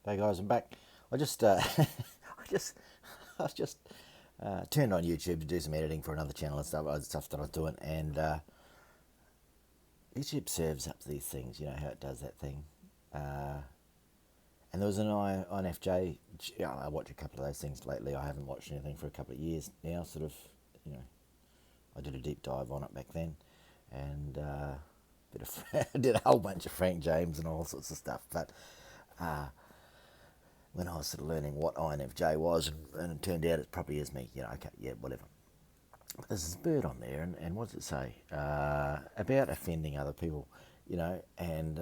Hey guys, I'm back. I just, I just turned on YouTube to do some editing for another channel and stuff, other stuff that I was doing, and YouTube serves up these things. You know how it does that thing. And there was an INFJ. I watch a couple of those things lately. I haven't watched anything for a couple of years now. Sort of, you know, I did a deep dive on it back then, and I did a whole bunch of Frank James and all sorts of stuff, but. When I was sort of learning what INFJ was, and it turned out it probably is me. Okay, yeah, whatever. But there's this bird on there, and what does it say? About offending other people, and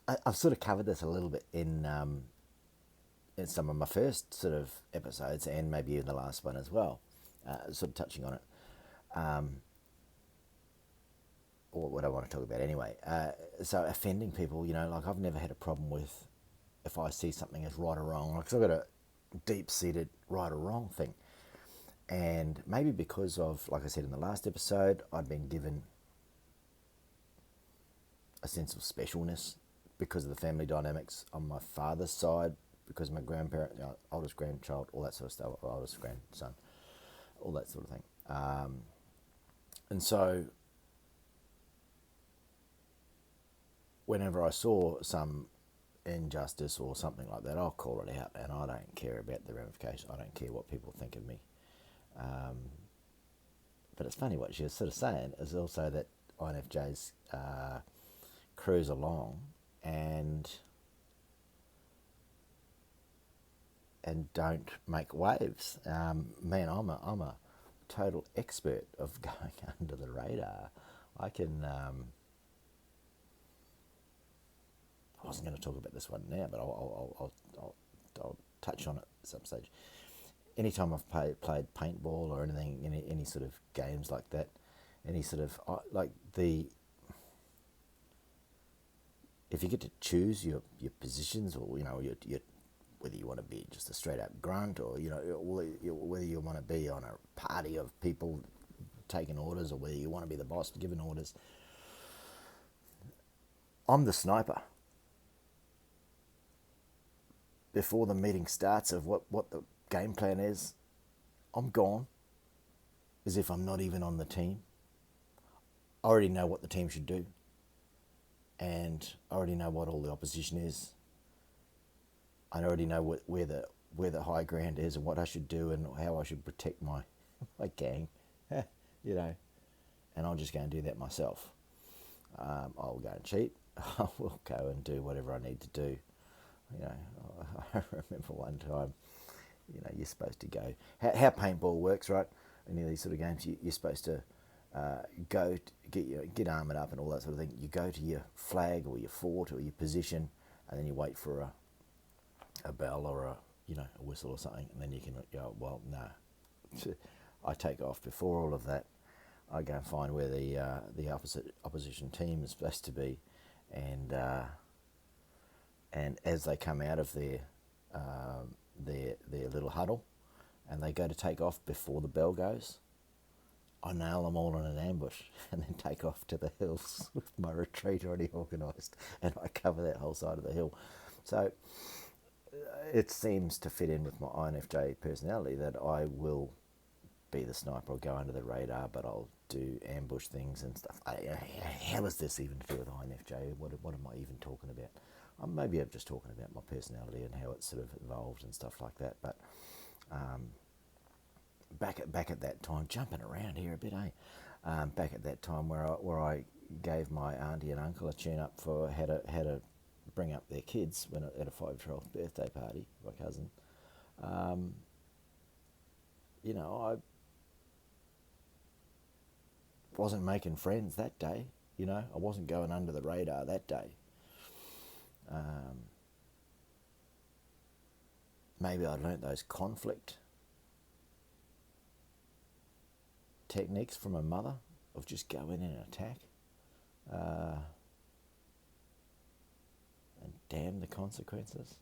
I've sort of covered this a little bit in some of my first sort of episodes, and maybe in the last one as well, sort of touching on it. Or what I want to talk about anyway. So offending people, like I've never had a problem with if I see something as right or wrong. Like, 'cause I've got a deep-seated right or wrong thing. And maybe because of, like I said in the last episode, I'd been given a sense of specialness because of the family dynamics on my father's side, because my grandparent, oldest grandchild, all that sort of stuff, oldest grandson, all that sort of thing. And so whenever I saw some injustice or something like that, I'll call it out, and I don't care about the ramifications. I don't care what people think of me. But it's funny what she was sort of saying is also that INFJs cruise along and don't make waves. Man, I'm a total expert of going under the radar. I can. I wasn't going to talk about this one now, but I'll touch on it at some stage. Anytime I've played paintball or anything, any sort of games like that, any sort of if you get to choose your positions, or your whether you want to be just a straight up grunt, or whether you want to be on a party of people taking orders, or whether you want to be the boss giving orders, I'm the sniper. Before the meeting starts of what the game plan is, I'm gone, as if I'm not even on the team. I already know what the team should do, and I already know what all the opposition is. I already know where the high ground is and what I should do and how I should protect my gang, and I'll just go and do that myself. I'll go and cheat. I will go and do whatever I need to do. I remember one time, you're supposed to go, how paintball works, right? Any of these sort of games, you're supposed to go to get armoured up and all that sort of thing. You go to your flag or your fort or your position, and then you wait for a bell or a whistle or something, and then you can go, well, no. I take off before all of that. I go and find where the opposition team is supposed to be, and as they come out of their little huddle, and they go to take off before the bell goes, I nail them all in an ambush, and then take off to the hills with my retreat already organised, and I cover that whole side of the hill. So it seems to fit in with my INFJ personality that I will be the sniper or go under the radar, but I'll do ambush things and stuff. How is this even to do with INFJ? What am I even talking about? Maybe I'm just talking about my personality and how it's sort of evolved and stuff like that. But back at that time, jumping around here a bit, back at that time where I gave my auntie and uncle a tune up for how to bring up their kids at a 5-year-old birthday party, my cousin. I wasn't making friends that day. I wasn't going under the radar that day. Maybe I learnt those conflict techniques from a mother of just go in and attack, and damn the consequences.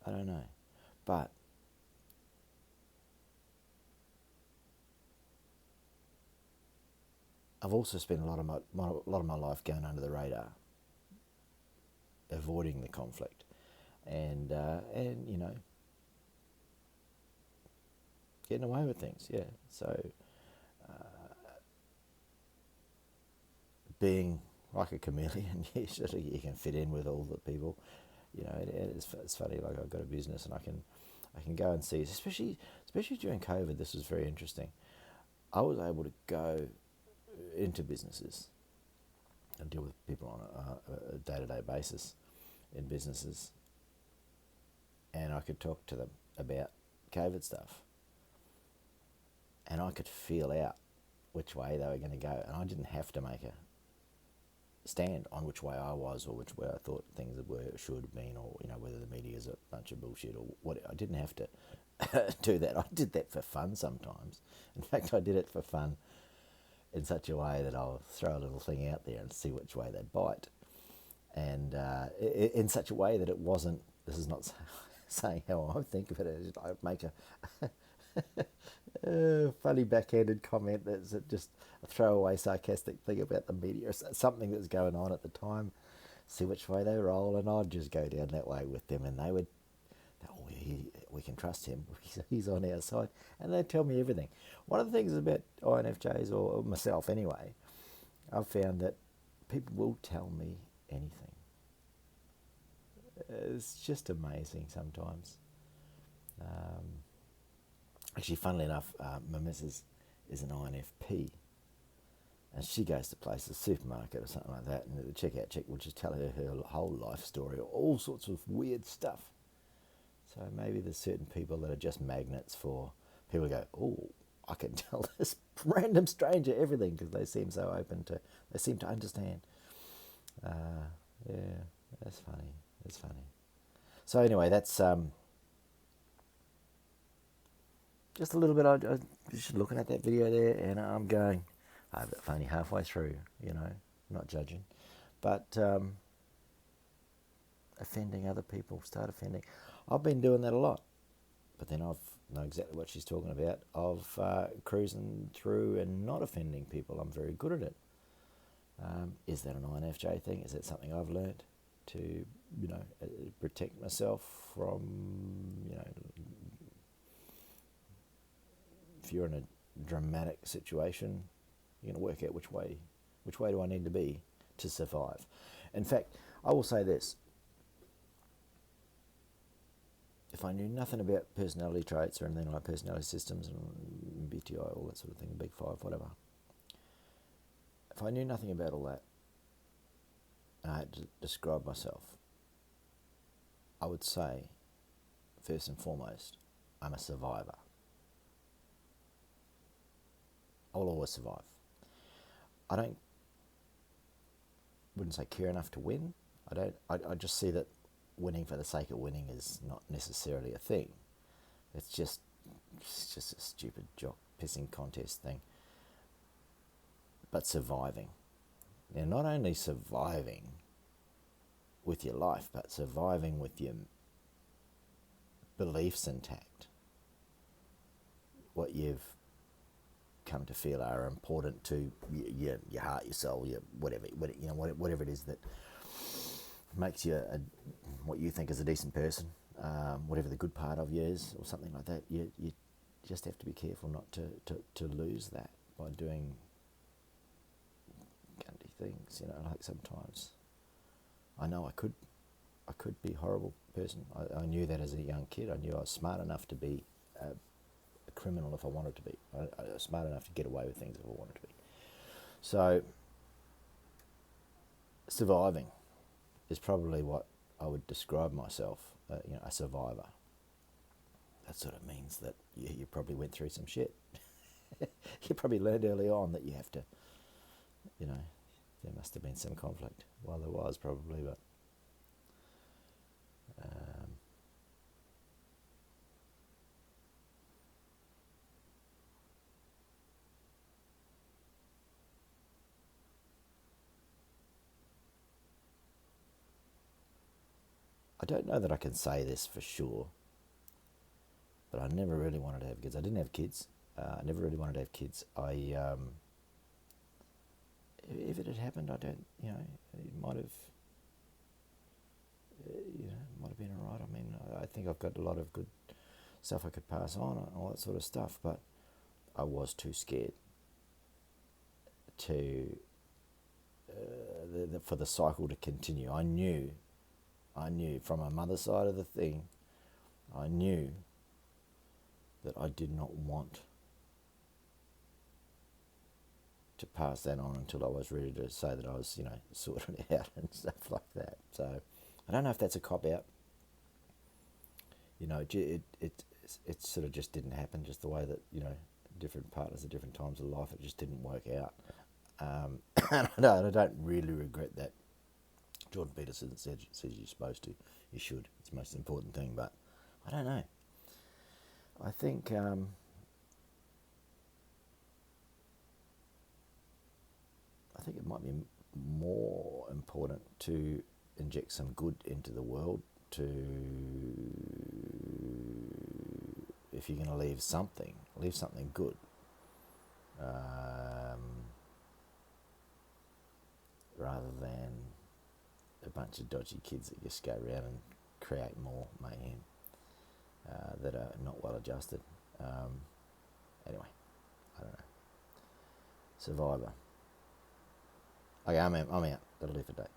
I don't know, but I've also spent a lot of my life going under the radar, avoiding the conflict, and getting away with things. Yeah, so being like a chameleon, usually you can fit in with all the people. It's funny. Like, I've got a business, and I can go and see, especially during COVID. This was very interesting. I was able to go into businesses and deal with people on a day-to-day basis in businesses, and I could talk to them about COVID stuff, and I could feel out which way they were going to go, and I didn't have to make a stand on which way I was, or which way I thought things were, should have been, or whether the media is a bunch of bullshit or what. I didn't have to do that. I did that for fun sometimes. In fact, I did it for fun in such a way that I'll throw a little thing out there and see which way they bite, and in such a way that it wasn't. This is not saying how I think of it. I make a funny backhanded comment that's just a throwaway sarcastic thing about the media, or something that's going on at the time, see which way they roll, and I'd just go down that way with them, and they would, we can trust him, he's on our side, and they'd tell me everything. One of the things about INFJs, or myself anyway, I've found that people will tell me anything. It's just amazing sometimes. Actually, funnily enough, my missus is an INFP, and she goes to places, supermarket or something like that, and the checkout chick will just tell her whole life story, or all sorts of weird stuff. So maybe there's certain people that are just magnets for people to go, oh, I can tell this random stranger everything, because they seem so open to, they seem to understand. Yeah, that's funny. That's funny. So anyway, that's just a little bit. I was just looking at that video there, and I'm going, I'm only halfway through, not judging, but offending other people, start offending. I've been doing that a lot, but then I know exactly what she's talking about, of cruising through and not offending people. I'm very good at it. Is that an INFJ thing? Is that something I've learned to, protect myself from, if you're in a dramatic situation, you're going to work out which way do I need to be to survive. In fact, I will say this. If I knew nothing about personality traits or anything like personality systems and BTI, all that sort of thing, Big Five, whatever, if I knew nothing about all that, and I had to describe myself, I would say, first and foremost, I'm a survivor. I'll always survive. I wouldn't say care enough to win. I just see that winning for the sake of winning is not necessarily a thing. It's just a stupid jock pissing contest thing. But surviving. Now, not only surviving with your life, but surviving with your beliefs intact. What you've come to feel are important to your heart, your soul, your whatever it is that makes you what you think is a decent person, whatever the good part of you is, or something like that. You just have to be careful not to lose that by doing gundy things. Like sometimes I know I could be a horrible person. I knew that as a young kid. I knew I was smart enough to be a criminal if I wanted to be. I was smart enough to get away with things if I wanted to be. So surviving is probably what I would describe myself, a survivor. That sort of means that you probably went through some shit. You probably learned early on that you have to, there must have been some conflict. Well, there was probably, but I don't know that I can say this for sure, but I never really wanted to have kids. I didn't have kids. I never really wanted to have kids. I if it had happened, I don't, it might have, might have been all right. I mean, I think I've got a lot of good stuff I could pass on and all that sort of stuff, but I was too scared to for the cycle to continue. I knew from my mother's side of the thing, I knew that I did not want to pass that on until I was ready to say that I was, sorted out and stuff like that. So I don't know if that's a cop out. It sort of just didn't happen, just the way that, different partners at different times of life, it just didn't work out. And I don't really regret that. Jordan Peterson says you're supposed to, you should. It's the most important thing, but I don't know. I think it might be more important to inject some good into the world, if you're going to leave something good, rather than a bunch of dodgy kids that just go around and create more mayhem that are not well adjusted. Anyway, I don't know. Survivor. Okay, I'm out. That'll do for today.